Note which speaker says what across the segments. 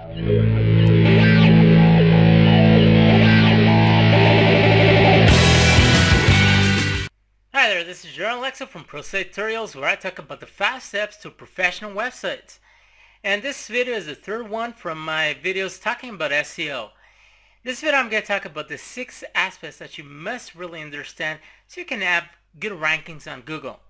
Speaker 1: Hi there, this is Jerome Alexa from Pro Site Tutorials, where I talk about the 5 steps to professional websites. And this video is the third one from my videos talking about SEO. This video I'm going to talk about the 6 aspects that you must really understand so you can have good rankings on Google.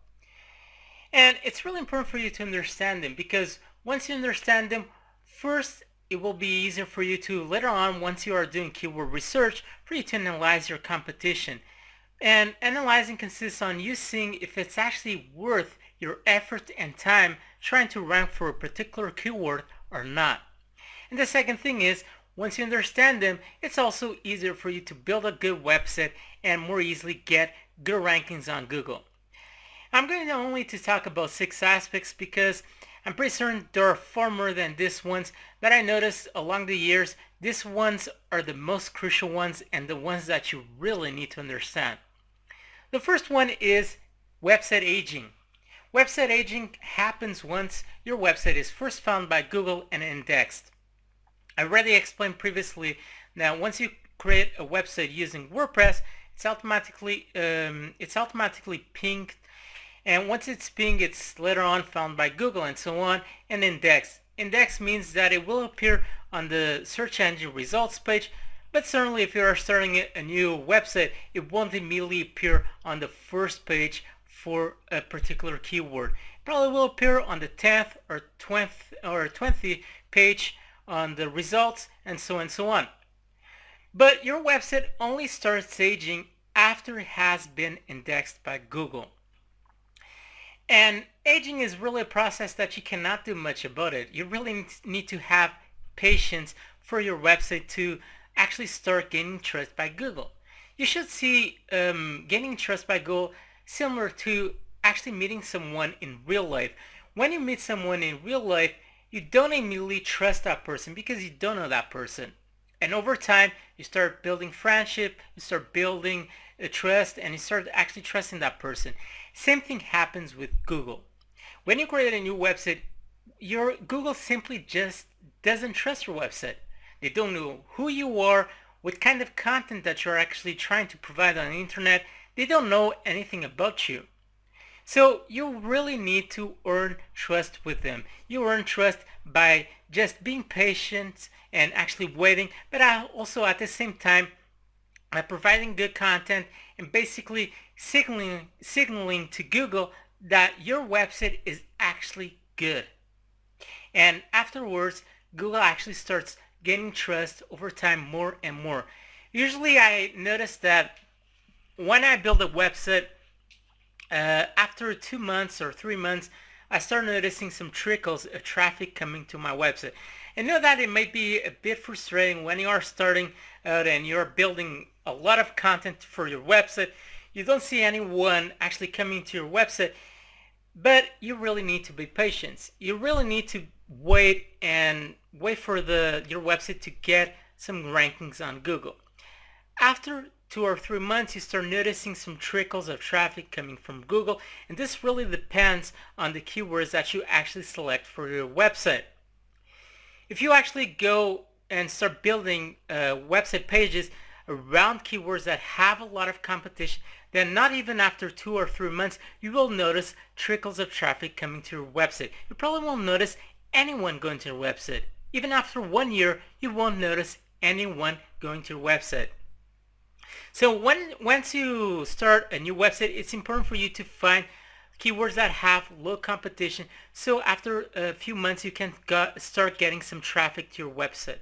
Speaker 1: And it's really important for you to understand them, because once you understand them, first it will be easier for you to later on, once you are doing keyword research, for you to analyze your competition. And analyzing consists on you seeing if it's actually worth your effort and time trying to rank for a particular keyword or not. And the second thing is, once you understand them, it's also easier for you to build a good website and more easily get good rankings on Google. I'm going only to talk about 6 aspects because I'm pretty certain there are far more than these ones, but I noticed along the years these ones are the most crucial ones and the ones that you really need to understand. The first one is website aging. Website aging happens once your website is first found by Google and indexed. I already explained previously that once you create a website using WordPress, it's automatically pinged, and once it's pinged, it's later on found by Google and so on, and indexed. Index means that it will appear on the search engine results page, but certainly if you are starting a new website, it won't immediately appear on the first page for a particular keyword. It probably will appear on the 10th or 20th page on the results, and so on. But your website only starts aging after it has been indexed by Google. And aging is really a process that you cannot do much about it. You really need to have patience for your website to actually start gaining trust by Google. You should see gaining trust by Google similar to actually meeting someone in real life. When you meet someone in real life, you don't immediately trust that person because you don't know that person. And over time, you start building friendship, you start building trust, and you start actually trusting that person. Same thing happens with Google. When you create a new website, your Google simply just doesn't trust your website. They don't know who you are, what kind of content that you're actually trying to provide on the internet. They don't know anything about you. So you really need to earn trust with them. You earn trust by just being patient and actually waiting, but also at the same time by providing good content and basically signaling to Google that your website is actually good. And afterwards, Google actually starts gaining trust over time more and more. Usually I notice that when I build a website, after 2 months or 3 months, I start noticing some trickles of traffic coming to my website. And know that it might be a bit frustrating when you are starting out and you're building a lot of content for your website. You don't see anyone actually coming to your website, but you really need to be patient. You really need to wait for your website to get some rankings on Google. After 2 or 3 months, you start noticing some trickles of traffic coming from Google, and this really depends on the keywords that you actually select for your website. If you actually go and start building website pages around keywords that have a lot of competition, then not even after 2 or 3 months, you will notice trickles of traffic coming to your website. You probably won't notice anyone going to your website. Even after 1 year, you won't notice anyone going to your website. So once you start a new website, it's important for you to find keywords that have low competition, so after a few months you can start getting some traffic to your website.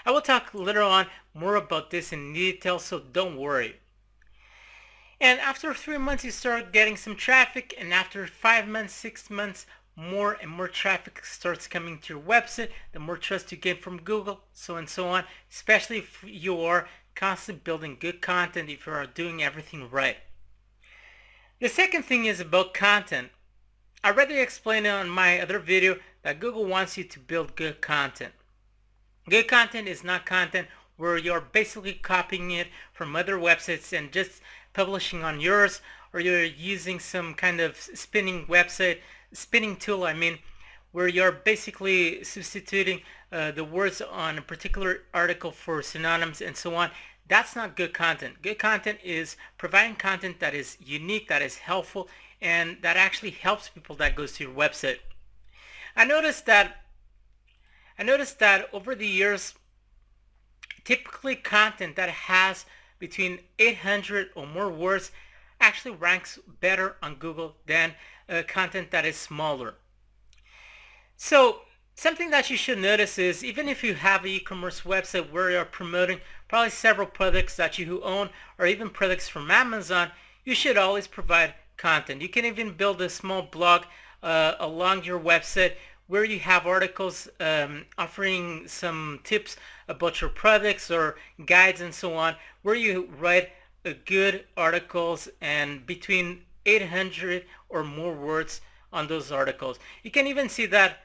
Speaker 1: I will talk later on more about this in detail, so don't worry. And after 3 months you start getting some traffic, and after 5 months, 6 months, more and more traffic starts coming to your website, the more trust you get from Google, so and so on, especially if you are constantly building good content, if you are doing everything right. The second thing is about content. I already explained on my other video that Google wants you to build good content. Good content is not content where you're basically copying it from other websites and just publishing on yours, or you're using some kind of spinning tool, where you're basically substituting the words on a particular article for synonyms and so on. That's not good content. Good content is providing content that is unique, that is helpful, and that actually helps people that goes to your website. I noticed that over the years, typically content that has between 800 or more words actually ranks better on Google than content that is smaller. So something that you should notice is, even if you have an e-commerce website where you're promoting probably several products that you own or even products from Amazon, you should always provide content. You can even build a small blog along your website where you have articles offering some tips about your products or guides and so on, where you write good articles and between 800 or more words on those articles. You can even see that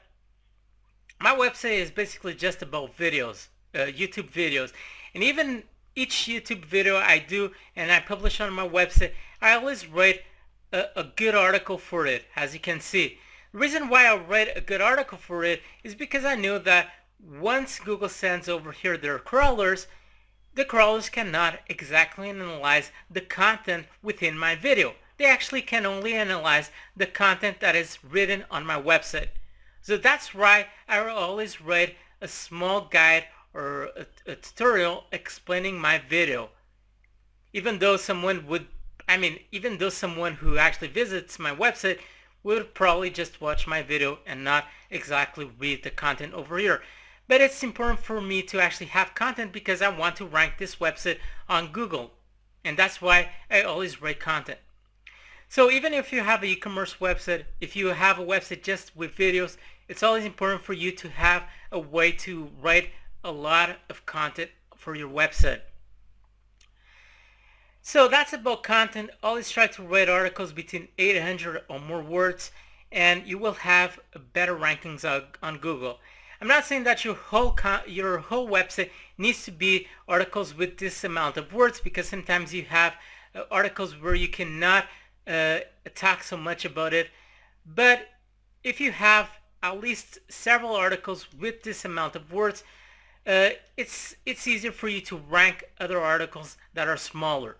Speaker 1: my website is basically just about videos, YouTube videos. And even each YouTube video I do and I publish on my website, I always write a good article for it, as you can see. The reason why I write a good article for it is because I know that once Google sends over here their crawlers, the crawlers cannot exactly analyze the content within my video. They actually can only analyze the content that is written on my website. So that's why I always write a small guide or a tutorial explaining my video. Even though someone who actually visits my website would probably just watch my video and not exactly read the content over here. But it's important for me to actually have content because I want to rank this website on Google. And that's why I always write content. So even if you have an e-commerce website, if you have a website just with videos, it's always important for you to have a way to write a lot of content for your website. So that's about content. Always try to write articles between 800 or more words, and you will have better rankings on Google. I'm not saying that your whole website needs to be articles with this amount of words, because sometimes you have articles where you cannot talk so much about it. But if you have at least several articles with this amount of words, it's easier for you to rank other articles that are smaller.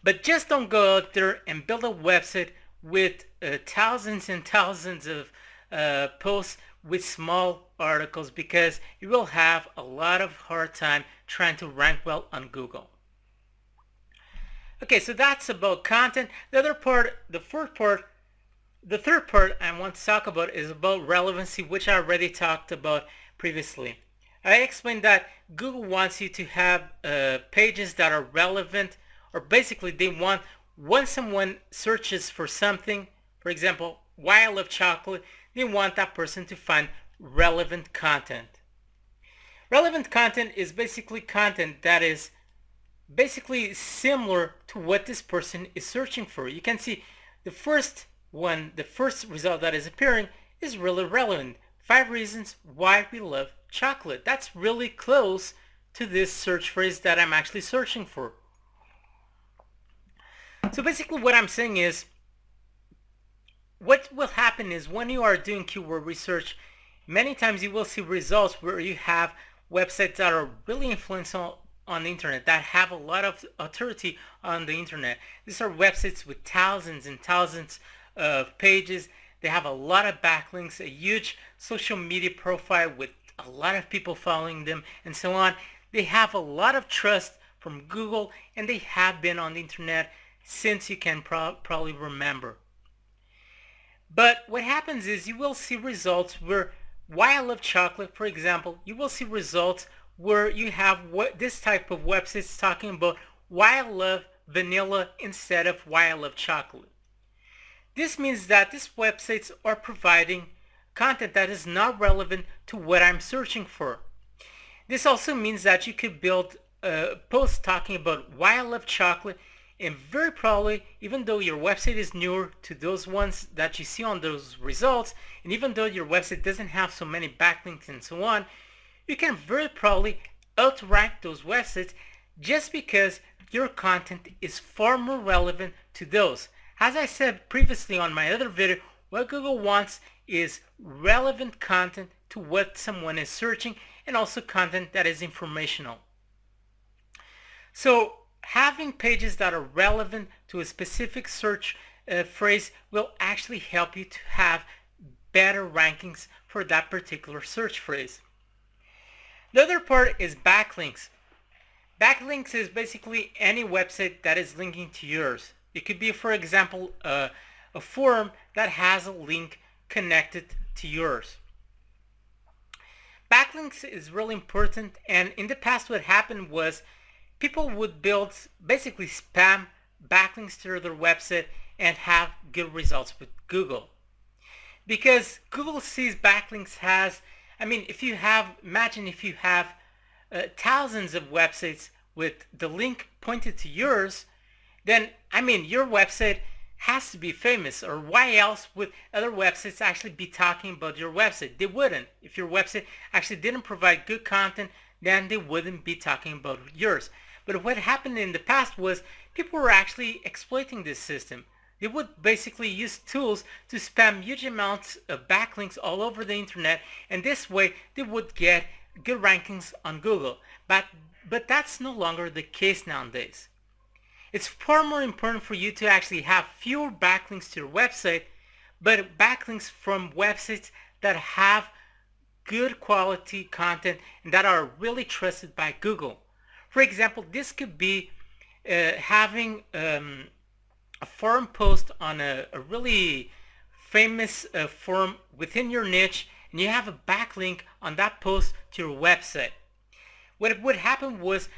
Speaker 1: But just don't go out there and build a website with thousands and thousands of posts with small articles, because you will have a lot of hard time trying to rank well on Google. Okay, so that's about content. The third part I want to talk about is about relevancy, which I already talked about previously. I explained that Google wants you to have pages that are relevant, or basically they want, when someone searches for something, for example, why I love chocolate, they want that person to find relevant content. Relevant content is basically content that is basically similar to what this person is searching for. You can see the first result that is appearing is really relevant. 5 reasons why we love chocolate. That's really close to this search phrase that I'm actually searching for. So basically what I'm saying is, what will happen is when you are doing keyword research, many times you will see results where you have websites that are really influential on the internet, that have a lot of authority on the internet. These are websites with thousands and thousands of pages. They have a lot of backlinks, a huge social media profile with a lot of people following them, and so on. They have a lot of trust from Google, and they have been on the internet since you can probably remember. But what happens is you will see results where, why I love chocolate, for example, you will see results where you have this type of websites talking about why I love vanilla instead of why I love chocolate. This means that these websites are providing content that is not relevant to what I'm searching for. This also means that you could build posts talking about why I love chocolate, and very probably, even though your website is newer to those ones that you see on those results, and even though your website doesn't have so many backlinks and so on, you can very probably outrank those websites just because your content is far more relevant to those. As I said previously on my other video, What Google wants is relevant content to what someone is searching, and also content that is informational. So having pages that are relevant to a specific search phrase will actually help you to have better rankings for that particular search phrase. The other part is backlinks. Backlinks is basically any website that is linking to yours. It could be, for example, a forum that has a link connected to yours. Backlinks is really important, and in the past what happened was people would build basically spam backlinks to their website and have good results with Google. Because Google sees backlinks as, imagine if you have thousands of websites with the link pointed to yours, then your website has to be famous, or why else would other websites actually be talking about your website? They wouldn't. If your website actually didn't provide good content, then they wouldn't be talking about yours. But what happened in the past was people were actually exploiting this system. They would basically use tools to spam huge amounts of backlinks all over the internet, and this way they would get good rankings on Google. But that's no longer the case nowadays. It's far more important for you to actually have fewer backlinks to your website, but backlinks from websites that have good quality content and that are really trusted by Google. For example, this could be having a forum post on a really famous forum within your niche, and you have a backlink on that post to your website. What would happen was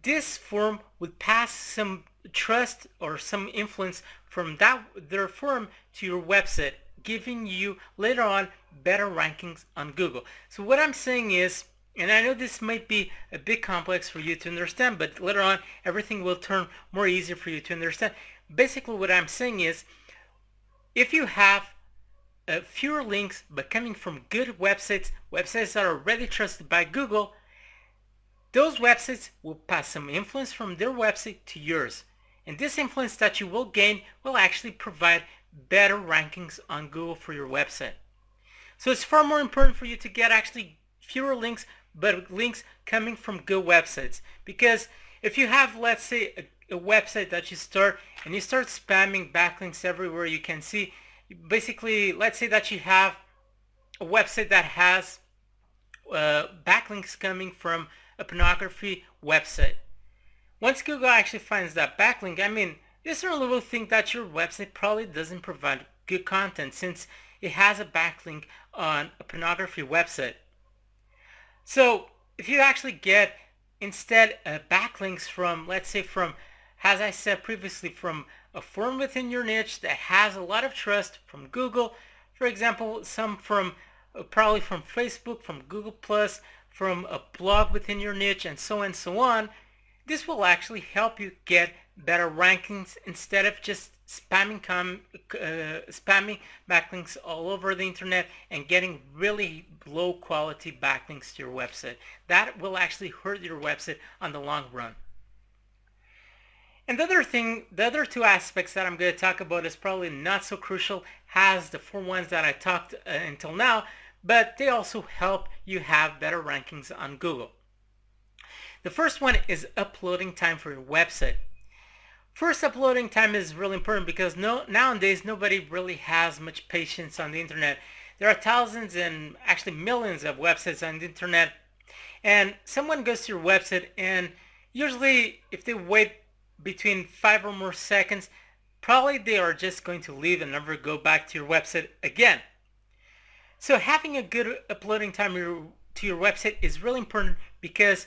Speaker 1: this forum would pass some trust or some influence from their forum to your website, giving you later on better rankings on Google. So what I'm saying is, and I know this might be a bit complex for you to understand, but later on everything will turn more easier for you to understand. Basically what I'm saying is, if you have fewer links but coming from good websites that are already trusted by Google, those websites will pass some influence from their website to yours. And this influence that you will gain will actually provide better rankings on Google for your website. So it's far more important for you to get actually fewer links, but links coming from good websites. Because if you have, let's say, a website that you start and you start spamming backlinks everywhere you can see, basically, let's say that you have a website that has backlinks coming from a pornography website. Once Google actually finds that backlink, they certainly will think that your website probably doesn't provide good content since it has a backlink on a pornography website. So if you actually get instead backlinks from, let's say, as I said previously, from a forum within your niche that has a lot of trust from Google, for example, some from probably from Facebook, from Google+, from a blog within your niche, and so on, this will actually help you get better rankings instead of just spamming backlinks all over the internet and getting really low quality backlinks to your website. That will actually hurt your website on the long run. And the other two aspects that I'm going to talk about is probably not so crucial as the four ones that I talked until now, but they also help you have better rankings on Google. The first one is uploading time for your website. First, uploading time is really important because nowadays nobody really has much patience on the internet. There are thousands and actually millions of websites on the internet, and someone goes to your website, and usually if they wait between 5 or more seconds, probably they are just going to leave and never go back to your website again. So having a good uploading time to your website is really important because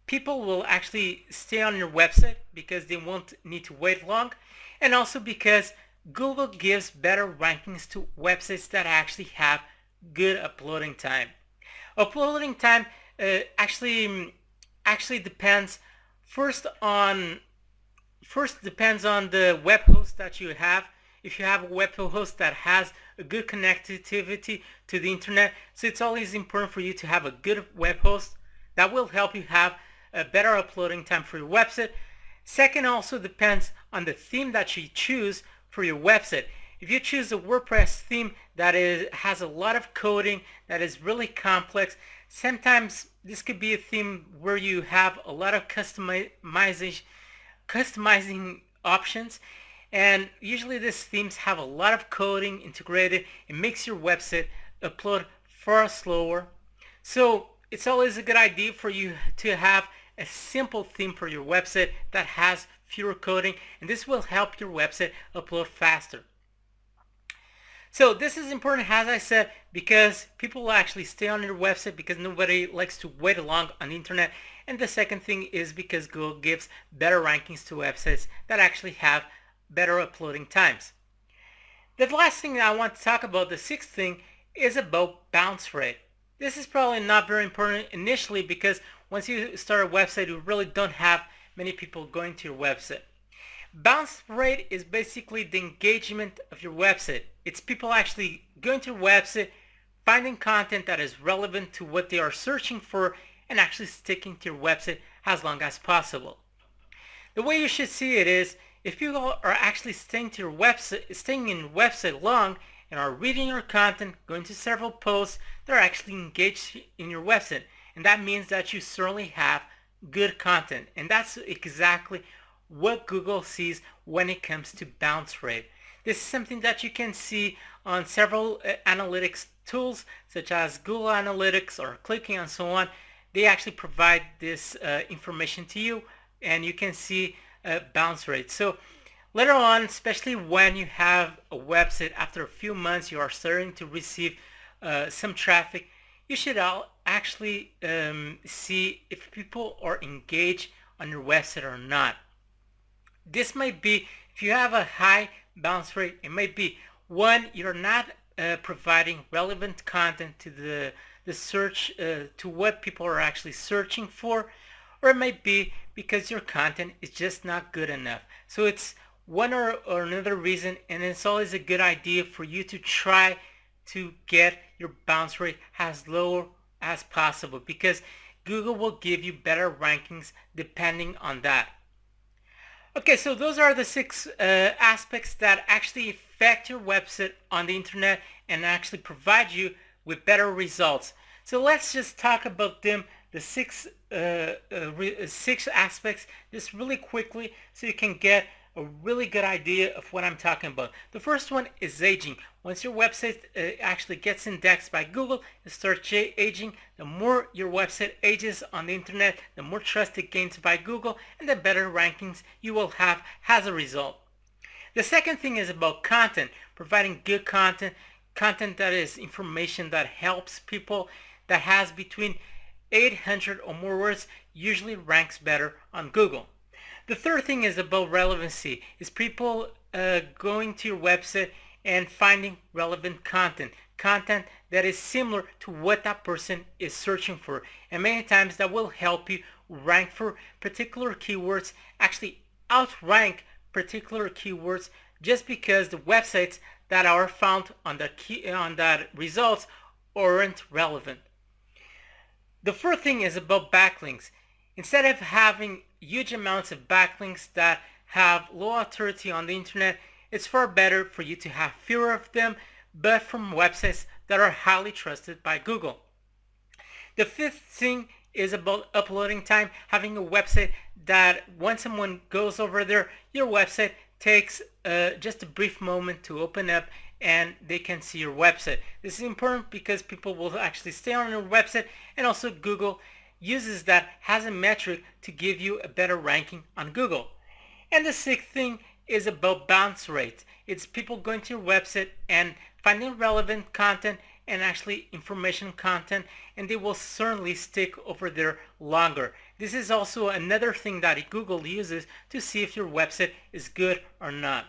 Speaker 1: people will actually stay on your website because they won't need to wait long, and also because Google gives better rankings to websites that actually have good uploading time. Uploading time actually depends depends on the web host that you have. If you have a web host that has a good connectivity to the internet, so it's always important for you to have a good web host that will help you have a better uploading time for your website. Second, also depends on the theme that you choose for your website. if you choose a WordPress theme that has a lot of coding, that is really complex, sometimes this could be a theme where you have a lot of customizing options, and usually these themes have a lot of coding integrated. It makes your website upload far slower. So it's always a good idea for you to have a simple theme for your website that has fewer coding, and this will help your website upload faster. So this is important, as I said, because people will actually stay on your website because nobody likes to wait long on the internet. And the second thing is because Google gives better rankings to websites that actually have better uploading times. The last thing that I want to talk about, the sixth thing, is about bounce rate. This is probably not very important initially because once you start a website, you really don't have many people going to your website. Bounce rate is basically the engagement of your website. It's people actually going to your website, finding content that is relevant to what they are searching for, and actually sticking to your website as long as possible. The way you should see it is, if people are actually staying in your website long and are reading your content, going to several posts, they're actually engaged in your website. And that means that you certainly have good content. And that's exactly what Google sees when it comes to bounce rate. This is something that you can see on several analytics tools such as Google Analytics or Clicking and so on. They actually provide this information to you, and you can see bounce rate. So later on, especially when you have a website, after a few months you are starting to receive some traffic, you should actually see if people are engaged on your website or not. This might be, if you have a high bounce rate, it might be, one, you're not providing relevant content to the search, to what people are actually searching for, or it might be because your content is just not good enough. So it's one or another reason, and it's always a good idea for you to try to get your bounce rate as low as possible, because Google will give you better rankings depending on that. Okay, so those are the 6 aspects that actually affect your website on the internet and actually provide you with better results. So let's just talk about them, the 6 aspects, just really quickly so you can get a really good idea of what I'm talking about. The first one is aging. Once your website actually gets indexed by Google, it starts aging. The more your website ages on the internet, the more trust it gains by Google, and the better rankings you will have as a result. The second thing is about content, providing good content that is information that helps people, that has between 800 or more words, usually ranks better on Google. The third thing is about relevancy, is people going to your website and finding relevant content that is similar to what that person is searching for. And many times that will help you rank for particular keywords, actually outrank particular keywords, just because the websites that are found on that results aren't relevant. The fourth thing is about backlinks. Instead of having huge amounts of backlinks that have low authority on the internet, it's far better for you to have fewer of them, but from websites that are highly trusted by Google. The fifth thing is about uploading time, having a website that when someone goes over there, your website takes just a brief moment to open up and they can see your website. This is important because people will actually stay on your website, and also Google uses that as a metric to give you a better ranking on Google. And the sixth thing is about bounce rate. It's people going to your website and finding relevant content and actually information content, and they will certainly stick over there longer. This is also another thing that Google uses to see if your website is good or not.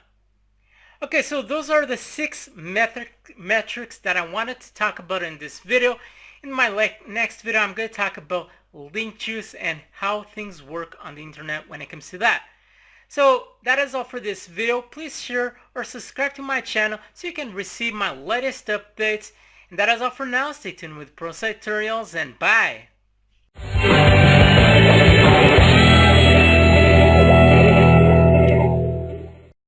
Speaker 1: Okay, so those are the 6 metrics that I wanted to talk about in this video. In my next video, I'm going to talk about link juice and how things work on the internet when it comes to that. So that is all for this video. Please share or subscribe to my channel so you can receive my latest updates. And that is all for now. Stay tuned with Pro Tutorials, and bye.